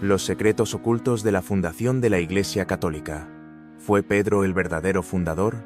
Los secretos ocultos de la fundación de la Iglesia Católica. ¿Fue Pedro el verdadero fundador?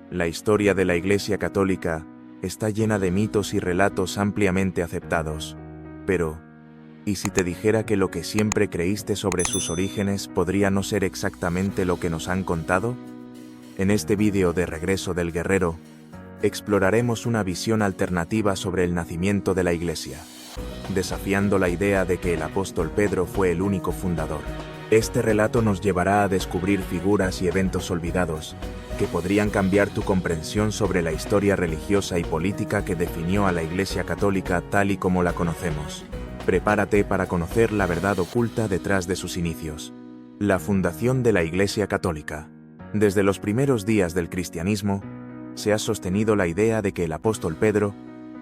La historia de la Iglesia Católica está llena de mitos y relatos ampliamente aceptados. Pero, ¿y si te dijera que lo que siempre creíste sobre sus orígenes podría no ser exactamente lo que nos han contado? En este vídeo de Regreso del Guerrero, exploraremos una visión alternativa sobre el nacimiento de la Iglesia, desafiando la idea de que el apóstol Pedro fue el único fundador. Este relato nos llevará a descubrir figuras y eventos olvidados, que podrían cambiar tu comprensión sobre la historia religiosa y política que definió a la Iglesia Católica tal y como la conocemos. Prepárate para conocer la verdad oculta detrás de sus inicios. La fundación de la Iglesia Católica. Desde los primeros días del cristianismo, se ha sostenido la idea de que el apóstol Pedro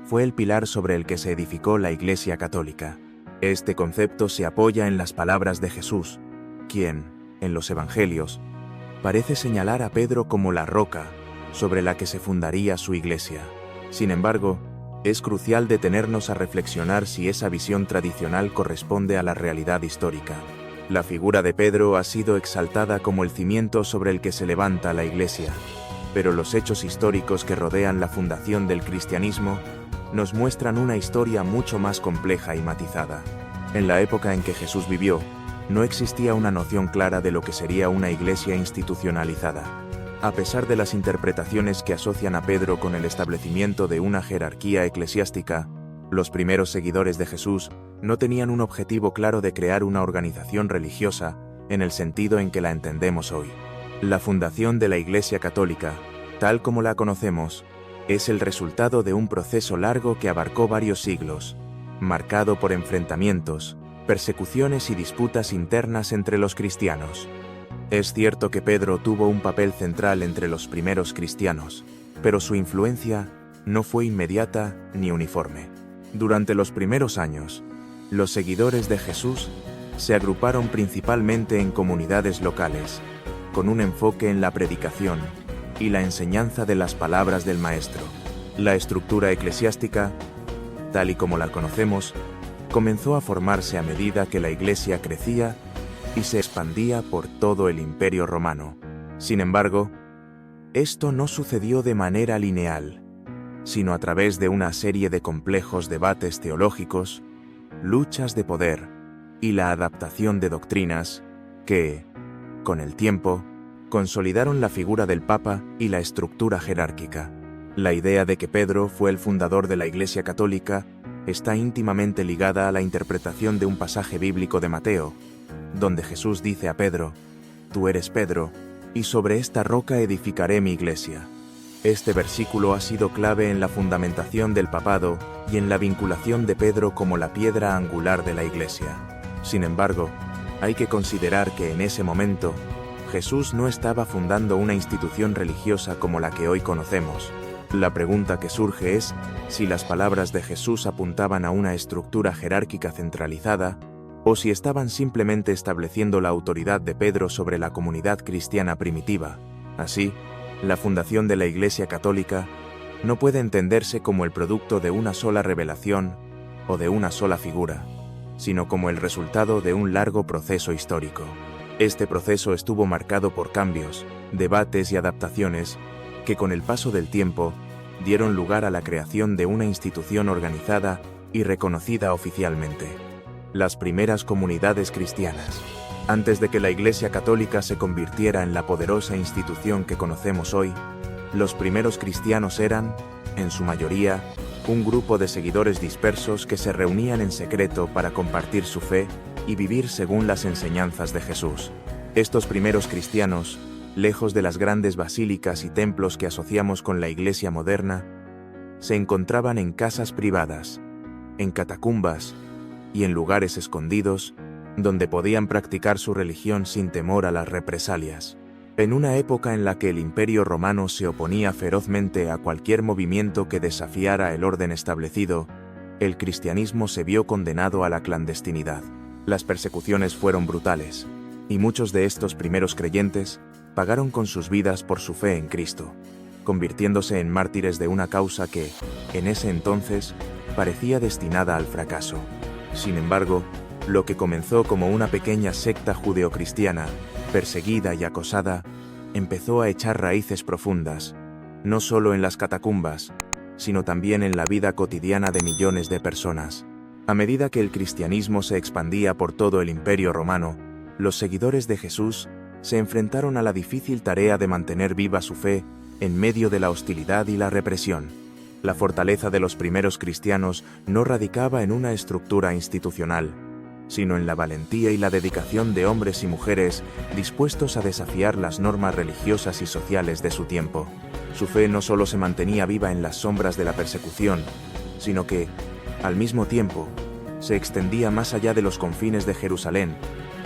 fue el pilar sobre el que se edificó la Iglesia Católica. Este concepto se apoya en las palabras de Jesús, quien, en los Evangelios, parece señalar a Pedro como la roca sobre la que se fundaría su Iglesia. Sin embargo, es crucial detenernos a reflexionar si esa visión tradicional corresponde a la realidad histórica. La figura de Pedro ha sido exaltada como el cimiento sobre el que se levanta la Iglesia, pero los hechos históricos que rodean la fundación del cristianismo nos muestran una historia mucho más compleja y matizada. En la época en que Jesús vivió, no existía una noción clara de lo que sería una iglesia institucionalizada. A pesar de las interpretaciones que asocian a Pedro con el establecimiento de una jerarquía eclesiástica, los primeros seguidores de Jesús no tenían un objetivo claro de crear una organización religiosa en el sentido en que la entendemos hoy. La fundación de la Iglesia Católica, tal como la conocemos, es el resultado de un proceso largo que abarcó varios siglos, marcado por enfrentamientos, persecuciones y disputas internas entre los cristianos. Es cierto que Pedro tuvo un papel central entre los primeros cristianos, pero su influencia no fue inmediata ni uniforme. Durante los primeros años, los seguidores de Jesús se agruparon principalmente en comunidades locales, con un enfoque en la predicación y la enseñanza de las palabras del Maestro. La estructura eclesiástica, tal y como la conocemos, comenzó a formarse a medida que la Iglesia crecía y se expandía por todo el Imperio Romano. Sin embargo, esto no sucedió de manera lineal, sino a través de una serie de complejos debates teológicos, luchas de poder y la adaptación de doctrinas que, con el tiempo, consolidaron la figura del Papa y la estructura jerárquica. La idea de que Pedro fue el fundador de la Iglesia Católica está íntimamente ligada a la interpretación de un pasaje bíblico de Mateo, donde Jesús dice a Pedro: «Tú eres Pedro, y sobre esta roca edificaré mi iglesia». Este versículo ha sido clave en la fundamentación del papado y en la vinculación de Pedro como la piedra angular de la Iglesia. Sin embargo, hay que considerar que en ese momento, Jesús no estaba fundando una institución religiosa como la que hoy conocemos. La pregunta que surge es si las palabras de Jesús apuntaban a una estructura jerárquica centralizada o si estaban simplemente estableciendo la autoridad de Pedro sobre la comunidad cristiana primitiva. Así, la fundación de la Iglesia Católica no puede entenderse como el producto de una sola revelación o de una sola figura, sino como el resultado de un largo proceso histórico. Este proceso estuvo marcado por cambios, debates y adaptaciones que con el paso del tiempo dieron lugar a la creación de una institución organizada y reconocida oficialmente. Las primeras comunidades cristianas. Antes de que la Iglesia Católica se convirtiera en la poderosa institución que conocemos hoy, los primeros cristianos eran, en su mayoría, un grupo de seguidores dispersos que se reunían en secreto para compartir su fe y vivir según las enseñanzas de Jesús. Estos primeros cristianos, lejos de las grandes basílicas y templos que asociamos con la Iglesia moderna, se encontraban en casas privadas, en catacumbas y en lugares escondidos donde podían practicar su religión sin temor a las represalias. En una época en la que el Imperio Romano se oponía ferozmente a cualquier movimiento que desafiara el orden establecido, el cristianismo se vio condenado a la clandestinidad. Las persecuciones fueron brutales, y muchos de estos primeros creyentes pagaron con sus vidas por su fe en Cristo, convirtiéndose en mártires de una causa que, en ese entonces, parecía destinada al fracaso. Sin embargo, Lo que comenzó como una pequeña secta judeocristiana, perseguida y acosada, empezó a echar raíces profundas, no solo en las catacumbas, sino también en la vida cotidiana de millones de personas. A medida que el cristianismo se expandía por todo el Imperio Romano, los seguidores de Jesús se enfrentaron a la difícil tarea de mantener viva su fe en medio de la hostilidad y la represión. La fortaleza de los primeros cristianos no radicaba en una estructura institucional, sino en la valentía y la dedicación de hombres y mujeres dispuestos a desafiar las normas religiosas y sociales de su tiempo. Su fe no solo se mantenía viva en las sombras de la persecución, sino que, al mismo tiempo, se extendía más allá de los confines de Jerusalén,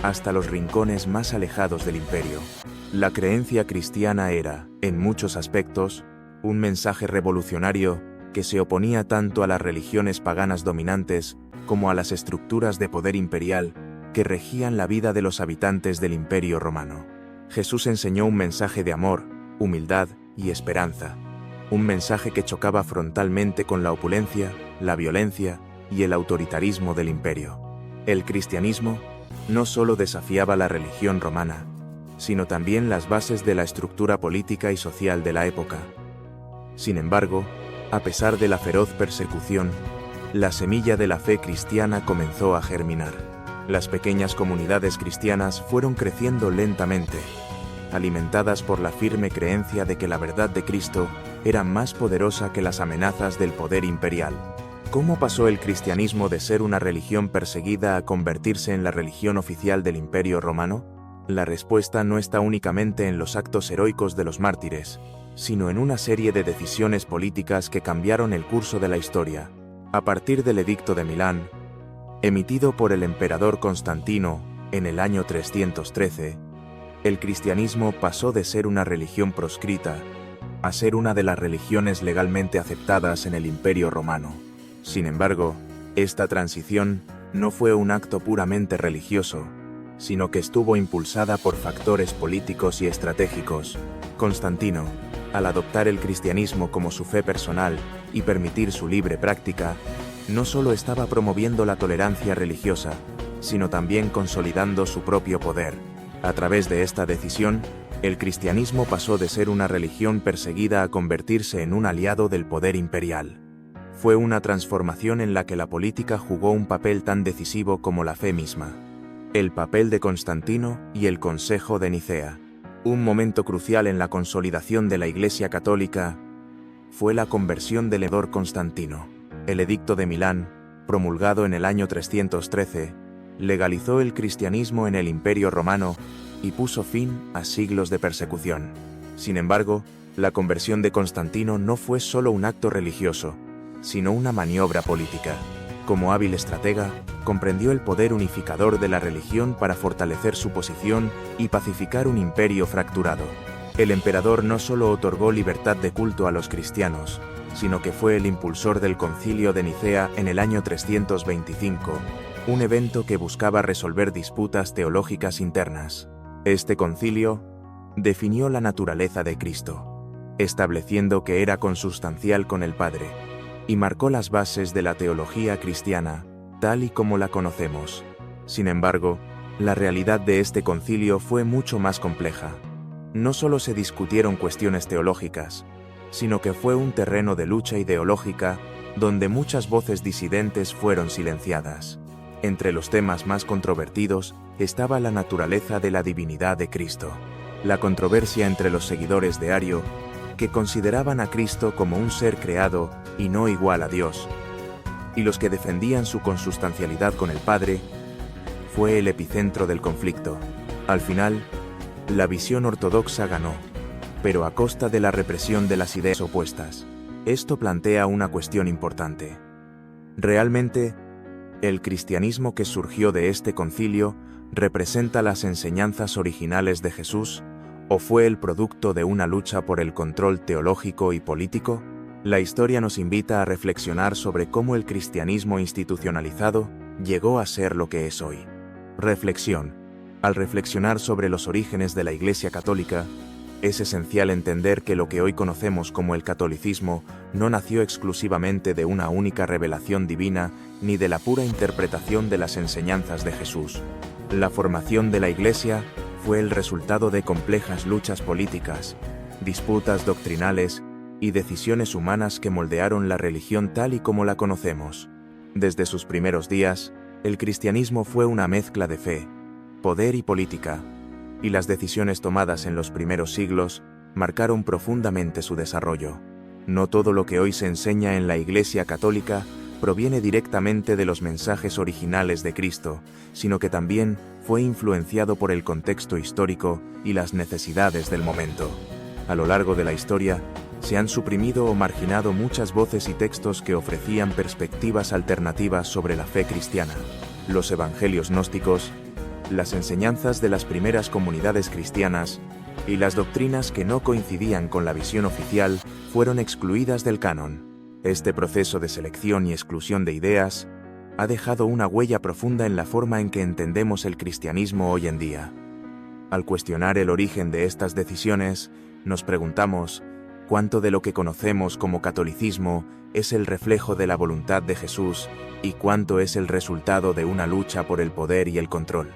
hasta los rincones más alejados del imperio. La creencia cristiana era, en muchos aspectos, un mensaje revolucionario que se oponía tanto a las religiones paganas dominantes como a las estructuras de poder imperial que regían la vida de los habitantes del Imperio Romano. Jesús enseñó un mensaje de amor, humildad y esperanza, un mensaje que chocaba frontalmente con la opulencia, la violencia y el autoritarismo del imperio. El cristianismo no solo desafiaba la religión romana, sino también las bases de la estructura política y social de la época. Sin embargo, a pesar de la feroz persecución, la semilla de la fe cristiana comenzó a germinar. Las pequeñas comunidades cristianas fueron creciendo lentamente, alimentadas por la firme creencia de que la verdad de Cristo era más poderosa que las amenazas del poder imperial. ¿Cómo pasó el cristianismo de ser una religión perseguida a convertirse en la religión oficial del Imperio Romano? La respuesta no está únicamente en los actos heroicos de los mártires, sino en una serie de decisiones políticas que cambiaron el curso de la historia. A partir del Edicto de Milán, emitido por el emperador Constantino en el año 313, el cristianismo pasó de ser una religión proscrita a ser una de las religiones legalmente aceptadas en el Imperio Romano. Sin embargo, esta transición no fue un acto puramente religioso, sino que estuvo impulsada por factores políticos y estratégicos. Constantino, al adoptar el cristianismo como su fe personal y permitir su libre práctica, no solo estaba promoviendo la tolerancia religiosa, sino también consolidando su propio poder. A través de esta decisión, el cristianismo pasó de ser una religión perseguida a convertirse en un aliado del poder imperial. Fue una transformación en la que la política jugó un papel tan decisivo como la fe misma. El papel de Constantino y el Consejo de Nicea. Un momento crucial en la consolidación de la Iglesia Católica fue la conversión del emperador Constantino. El Edicto de Milán, promulgado en el año 313, legalizó el cristianismo en el Imperio Romano y puso fin a siglos de persecución. Sin embargo, la conversión de Constantino no fue solo un acto religioso, sino una maniobra política. Como hábil estratega, comprendió el poder unificador de la religión para fortalecer su posición y pacificar un imperio fracturado. El emperador no solo otorgó libertad de culto a los cristianos, sino que fue el impulsor del Concilio de Nicea en el año 325, un evento que buscaba resolver disputas teológicas internas. Este concilio definió la naturaleza de Cristo, estableciendo que era consustancial con el Padre, y marcó las bases de la teología cristiana, tal y como la conocemos. Sin embargo, la realidad de este concilio fue mucho más compleja. No solo se discutieron cuestiones teológicas, sino que fue un terreno de lucha ideológica donde muchas voces disidentes fueron silenciadas. Entre los temas más controvertidos estaba la naturaleza de la divinidad de Cristo. La controversia entre los seguidores de Ario, que consideraban a Cristo como un ser creado y no igual a Dios, y los que defendían su consustancialidad con el Padre, fue el epicentro del conflicto. Al final, la visión ortodoxa ganó, pero a costa de la represión de las ideas opuestas. Esto plantea una cuestión importante. ¿Realmente, el cristianismo que surgió de este concilio representa las enseñanzas originales de Jesús, o fue el producto de una lucha por el control teológico y político? La historia nos invita a reflexionar sobre cómo el cristianismo institucionalizado llegó a ser lo que es hoy. Reflexión. Al reflexionar sobre los orígenes de la Iglesia Católica, Es esencial entender que lo que hoy conocemos como el catolicismo no nació exclusivamente de una única revelación divina ni de la pura interpretación de las enseñanzas de Jesús. La formación de la Iglesia fue el resultado de complejas luchas políticas, disputas doctrinales y decisiones humanas que moldearon la religión tal y como la conocemos. Desde sus primeros días, el cristianismo fue una mezcla de fe, poder y política, y las decisiones tomadas en los primeros siglos marcaron profundamente su desarrollo. No todo lo que hoy se enseña en la Iglesia Católica proviene directamente de los mensajes originales de Cristo, sino que también fue influenciado por el contexto histórico y las necesidades del momento. A lo largo de la historia, se han suprimido o marginado muchas voces y textos que ofrecían perspectivas alternativas sobre la fe cristiana. Los evangelios gnósticos, las enseñanzas de las primeras comunidades cristianas y las doctrinas que no coincidían con la visión oficial fueron excluidas del canon. Este proceso de selección y exclusión de ideas ha dejado una huella profunda en la forma en que entendemos el cristianismo hoy en día. Al cuestionar el origen de estas decisiones, nos preguntamos, ¿cuánto de lo que conocemos como catolicismo es el reflejo de la voluntad de Jesús y cuánto es el resultado de una lucha por el poder y el control?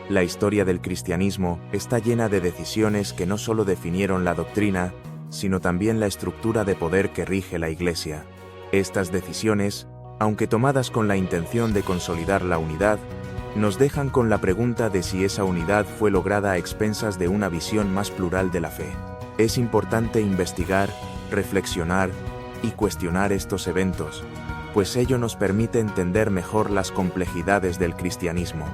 La historia del cristianismo está llena de decisiones que no solo definieron la doctrina, sino también la estructura de poder que rige la Iglesia. Estas decisiones, aunque tomadas con la intención de consolidar la unidad, nos dejan con la pregunta de si esa unidad fue lograda a expensas de una visión más plural de la fe. Es importante investigar, reflexionar y cuestionar estos eventos, pues ello nos permite entender mejor las complejidades del cristianismo.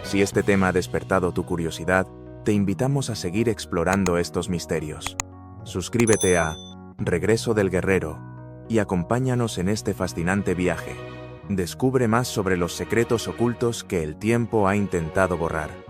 Si este tema ha despertado tu curiosidad, te invitamos a seguir explorando estos misterios. Suscríbete a Regreso del Guerrero y acompáñanos en este fascinante viaje. Descubre más sobre los secretos ocultos que el tiempo ha intentado borrar.